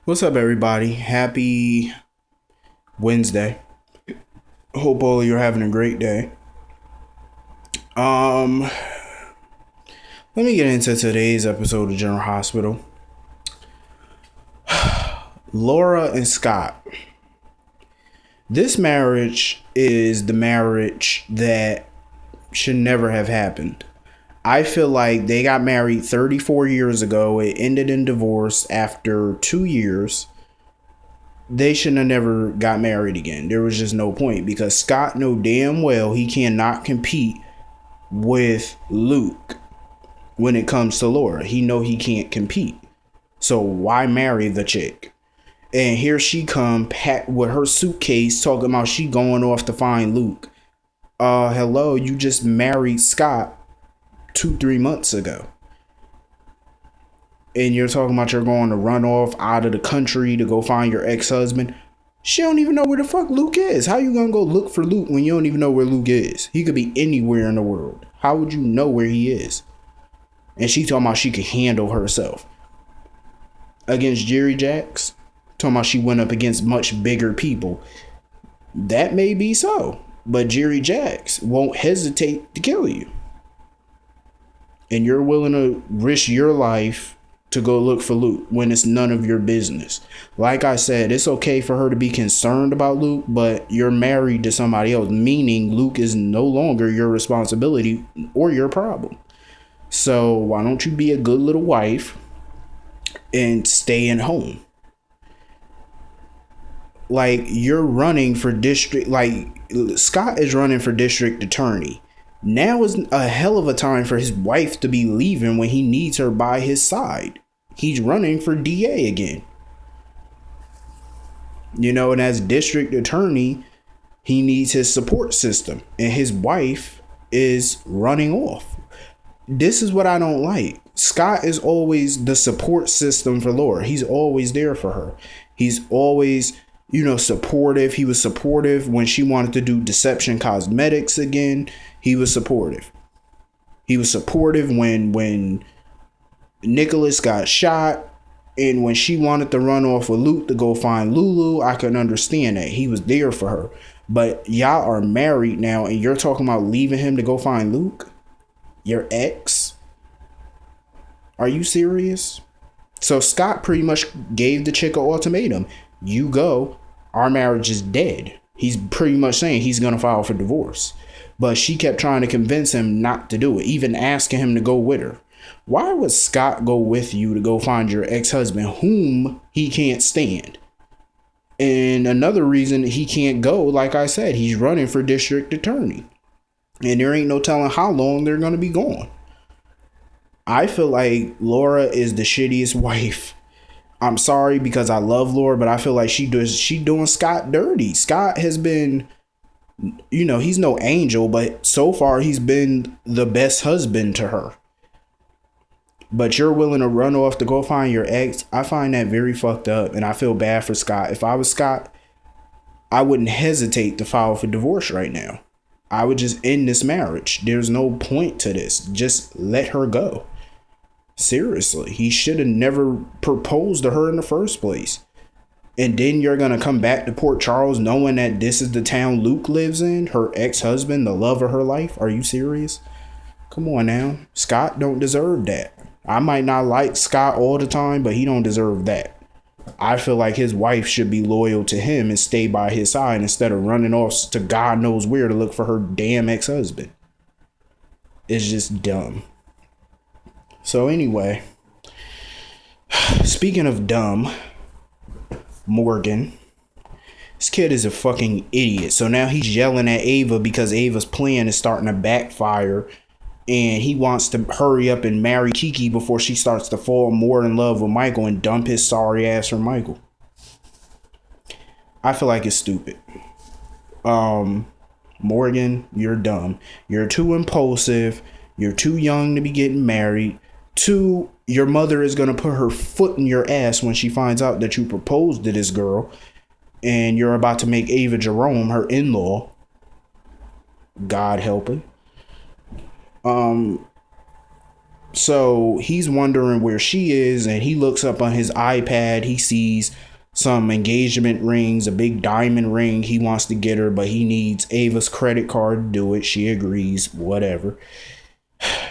What's up, everybody? Happy Wednesday. Hope all of you are having a great day. Um, Let me get into today's episode of General Hospital. Laura and Scott. This marriage is the marriage that should never have happened. I feel like they got married 34 years ago. It ended in divorce after 2 years. They shouldn't have never got married again. There was just no point because Scott know damn well he cannot compete with Luke when it comes to Laura. He know he can't compete. So why marry the chick? And here she come packed with her suitcase talking about she going off to find Luke. Hello, you just married Scott 2-3 months ago. And you're talking about you're going to run off out of the country to go find your ex-husband. She don't even know where the fuck Luke is. How you gonna go look for Luke when you don't even know where Luke is? He could be anywhere in the world. How would you know where he is? And she talking about she could handle herself. Against Jerry Jacks? Talking about she went up against much bigger people. That may be so. But Jerry Jacks won't hesitate to kill you. And you're willing to risk your life to go look for Luke when it's none of your business. Like I said, it's okay for her to be concerned about Luke, but you're married to somebody else, meaning Luke is no longer your responsibility or your problem. So why don't you be a good little wife and stay at home? Like, you're running for district, like Scott is running for district attorney. Now is a hell of a time for his wife to be leaving when he needs her by his side. He's running for DA again. You know, and as district attorney, he needs his support system. And his wife is running off. This is what I don't like. Scott is always the support system for Laura. He's always there for her. He's always, supportive. He was supportive when she wanted to do Deception Cosmetics again. He was supportive. He was supportive when Nicholas got shot and when she wanted to run off with Luke to go find Lulu. I can understand that. He was there for her. But y'all are married now and you're talking about leaving him to go find Luke? Your ex? Are you serious? So Scott pretty much gave the chick an ultimatum. You go, our marriage is dead. He's pretty much saying he's going to file for divorce. But she kept trying to convince him not to do it, even asking him to go with her. Why would Scott go with you to go find your ex-husband whom he can't stand? And another reason he can't go, like I said, he's running for district attorney. And there ain't no telling how long they're going to be gone. I feel like Laura is the shittiest wife. I'm sorry because I love Laura, but I feel like she doing Scott dirty. Scott has been, he's no angel, but so far he's been the best husband to her. But you're willing to run off to go find your ex. I find that very fucked up, and I feel bad for Scott. If I was Scott, I wouldn't hesitate to file for divorce right now. I would just end this marriage. There's no point to this. Just let her go. Seriously, he should have never proposed to her in the first place. And then you're going to come back to Port Charles knowing that this is the town Luke lives in, her ex-husband, the love of her life. Are you serious? Come on now. Scott don't deserve that. I might not like Scott all the time, but he don't deserve that. I feel like his wife should be loyal to him and stay by his side instead of running off to God knows where to look for her damn ex-husband. It's just dumb. So anyway, speaking of dumb, Morgan, this kid is a fucking idiot. So now he's yelling at Ava because Ava's plan is starting to backfire. And he wants to hurry up and marry Kiki before she starts to fall more in love with Michael and dump his sorry ass for Michael. I feel like it's stupid. Morgan, you're dumb. You're too impulsive. You're too young to be getting married. 2, your mother is going to put her foot in your ass when she finds out that you proposed to this girl. And you're about to make Ava Jerome her in-law. God helping. So he's wondering where she is, and he looks up on his iPad. He sees some engagement rings, a big diamond ring. He wants to get her, but he needs Ava's credit card to do it. She agrees, whatever.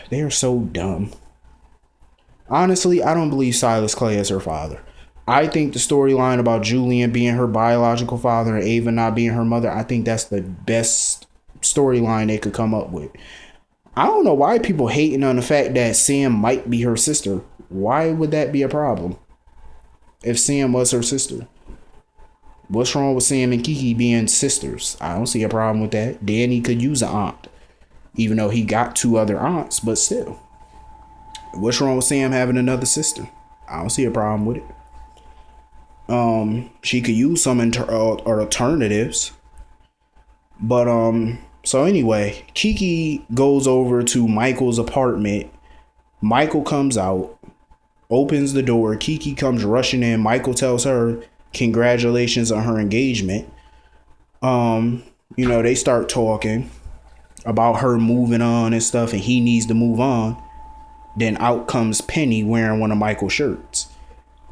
They are so dumb. Honestly, I don't believe Silas Clay is her father. I think the storyline about Julian being her biological father and Ava not being her mother, I think that's the best storyline they could come up with. I don't know why people hating on the fact that Sam might be her sister. Why would that be a problem? If Sam was her sister. What's wrong with Sam and Kiki being sisters? I don't see a problem with that. Danny could use an aunt. Even though he got 2 other aunts, but still. What's wrong with Sam having another sister? I don't see a problem with it. She could use some alternatives. But so anyway, Kiki goes over to Michael's apartment. Michael comes out, opens the door. Kiki comes rushing in. Michael tells her congratulations on her engagement. They start talking about her moving on and stuff, and he needs to move on. Then out comes Penny wearing one of Michael's shirts.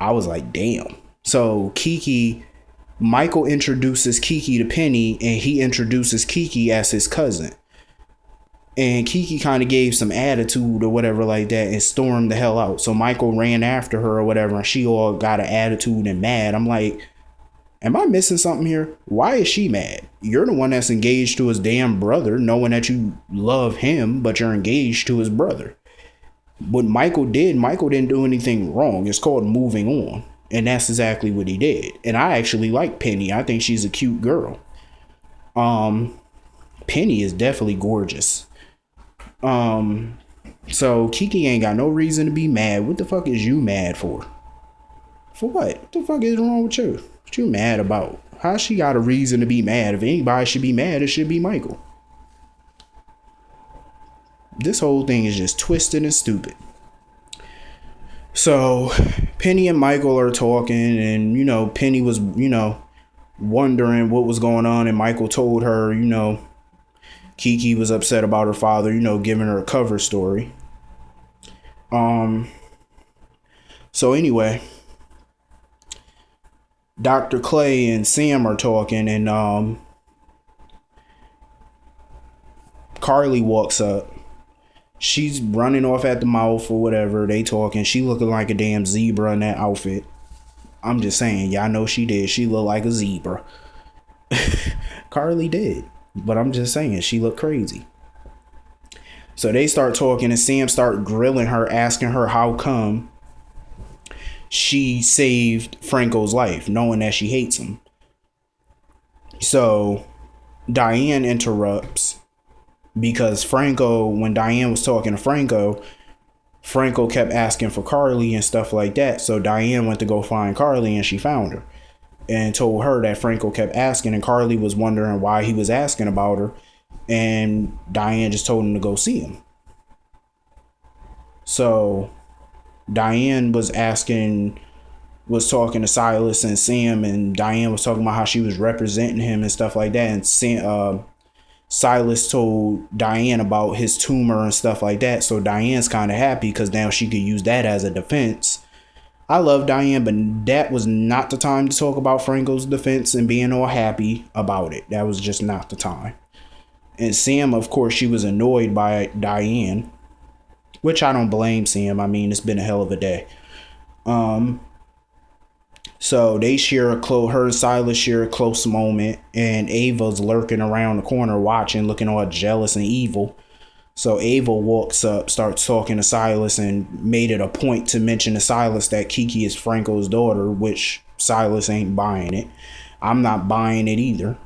I was like, damn. So Michael introduces Kiki to Penny, and he introduces Kiki as his cousin. And Kiki kind of gave some attitude or whatever like that and stormed the hell out. So Michael ran after her or whatever, and she all got an attitude and mad. I'm like, am I missing something here? Why is she mad? You're the one that's engaged to his damn brother, knowing that you love him, but you're engaged to his brother. What Michael didn't do anything wrong. It's called moving on. And that's exactly what he did. And I actually like Penny. I think she's a cute girl. Penny is definitely gorgeous. So Kiki ain't got no reason to be mad. What the fuck is you mad for? For what? What the fuck is wrong with you? What you mad about? How she got a reason to be mad? If anybody should be mad, it should be Michael. This whole thing is just twisted and stupid. So Penny and Michael are talking, and Penny was wondering what was going on, and Michael told her Kiki was upset about her father giving her a cover story. So anyway, Dr. Clay and Sam are talking, and Carly walks up. She's running off at the mouth or whatever. They talking. She looking like a damn zebra in that outfit. I'm just saying, y'all know she did. She looked like a zebra. Carly did. But I'm just saying, she looked crazy. So they start talking, and Sam start grilling her, asking her how come she saved Franco's life, knowing that she hates him. So Diane interrupts. Because when Diane was talking to Franco kept asking for Carly and stuff like that. So Diane went to go find Carly, and she found her and told her that Franco kept asking, and Carly was wondering why he was asking about her. And Diane just told him to go see him. So Diane was talking to Silas and Sam, and Diane was talking about how she was representing him and stuff like that. And Silas told Diane about his tumor and stuff like that. So Diane's kind of happy because now she could use that as a defense. I love Diane, but that was not the time to talk about Franco's defense and being all happy about it. That was just not the time. And Sam, of course, she was annoyed by Diane, which I don't blame Sam. I mean, it's been a hell of a day. So they her and Silas share a close moment, and Ava's lurking around the corner watching, looking all jealous and evil. So Ava walks up, starts talking to Silas, and made it a point to mention to Silas that Kiki is Franco's daughter, which Silas ain't buying it. I'm not buying it either.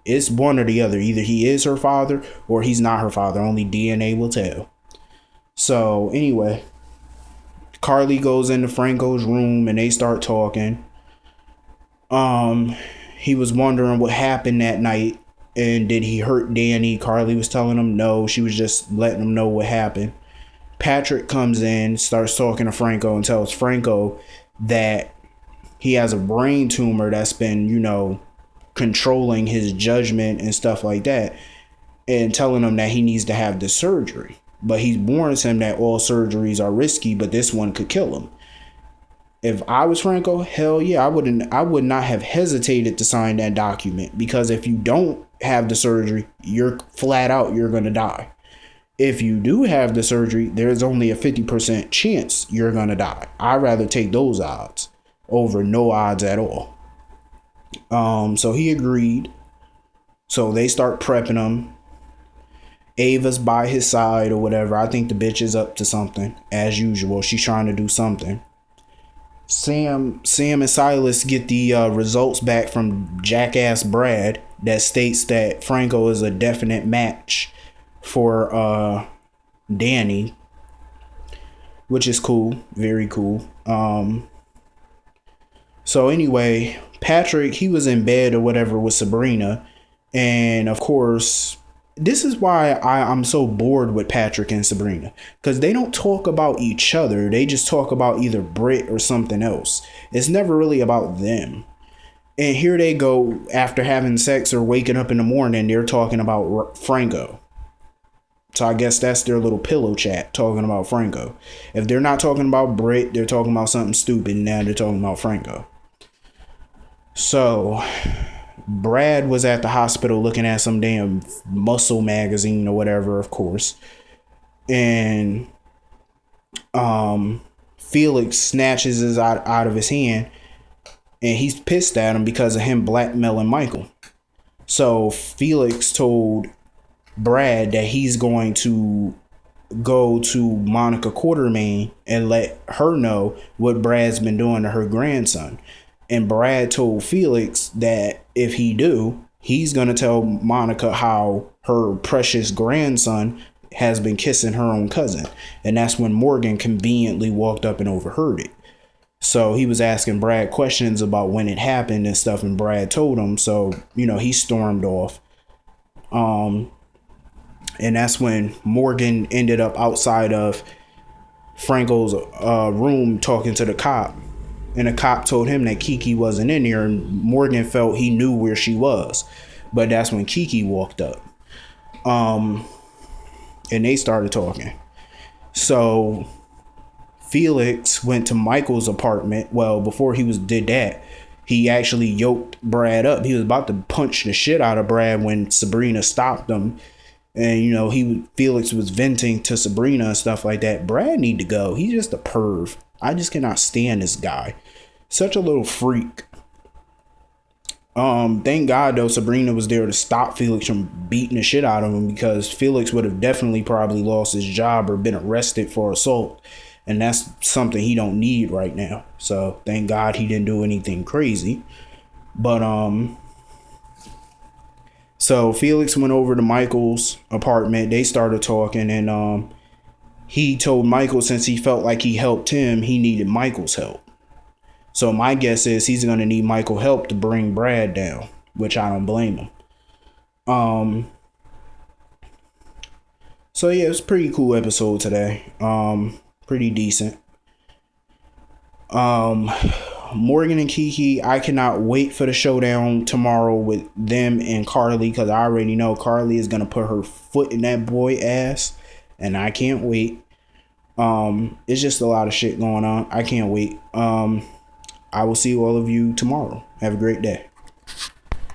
It's one or the other. Either he is her father or he's not her father. Only DNA will tell. So anyway, Carly goes into Franco's room and they start talking. He was wondering what happened that night and did he hurt Danny. Carly was telling him no, she was just letting him know what happened. Patrick comes in, starts talking to Franco, and tells Franco that he has a brain tumor that's been, controlling his judgment and stuff like that, and telling him that he needs to have this surgery. but he warns him that all surgeries are risky, but this one could kill him. If I was Franco, hell yeah, I would not have hesitated to sign that document, because if you don't have the surgery, you're flat out, you're going to die. If you do have the surgery, there's only a 50% chance you're going to die. I'd rather take those odds over no odds at all. So he agreed. So they start prepping him. Ava's by his side or whatever. I think the bitch is up to something, as usual. She's trying to do something. Sam and Silas get the results back from jackass Brad that states that Franco is a definite match for Danny, which is cool, very cool. So anyway, Patrick, he was in bed or whatever with Sabrina, and of course, this is why I'm so bored with Patrick and Sabrina, because they don't talk about each other. They just talk about either Britt or something else. It's never really about them. And here they go, after having sex or waking up in the morning, they're talking about Franco. So I guess that's their little pillow chat, talking about Franco. If they're not talking about Britt, they're talking about something stupid, and now they're talking about Franco. So Brad was at the hospital looking at some damn muscle magazine or whatever, of course. And Felix snatches his out of his hand, and he's pissed at him because of him blackmailing Michael. So Felix told Brad that he's going to go to Monica Quartermain and let her know what Brad's been doing to her grandson. And Brad told Felix that if he do, he's going to tell Monica how her precious grandson has been kissing her own cousin. And that's when Morgan conveniently walked up and overheard it. So he was asking Brad questions about when it happened and stuff, and Brad told him. So, he stormed off. And that's when Morgan ended up outside of Franco's room talking to the cop. And the cop told him that Kiki wasn't in there, and Morgan felt he knew where she was. But that's when Kiki walked up. And they started talking. So Felix went to Michael's apartment. Well, before he did that, he actually yoked Brad up. He was about to punch the shit out of Brad when Sabrina stopped him. And, Felix was venting to Sabrina and stuff like that. Brad need to go. He's just a perv. I just cannot stand this guy. Such a little freak. Thank God, though, Sabrina was there to stop Felix from beating the shit out of him, because Felix would have definitely probably lost his job or been arrested for assault. And that's something he don't need right now. So thank God he didn't do anything crazy. But, so Felix went over to Michael's apartment. They started talking, and he told Michael, since he felt like he helped him, he needed Michael's help. So my guess is he's going to need Michael's help to bring Brad down, which I don't blame him. So yeah, it was a pretty cool episode today. Pretty decent. Morgan and Kiki, I cannot wait for the showdown tomorrow with them and Carly, because I already know Carly is going to put her foot in that boy ass, and I can't wait. It's just a lot of shit going on. I can't wait. I will see all of you tomorrow. Have a great day.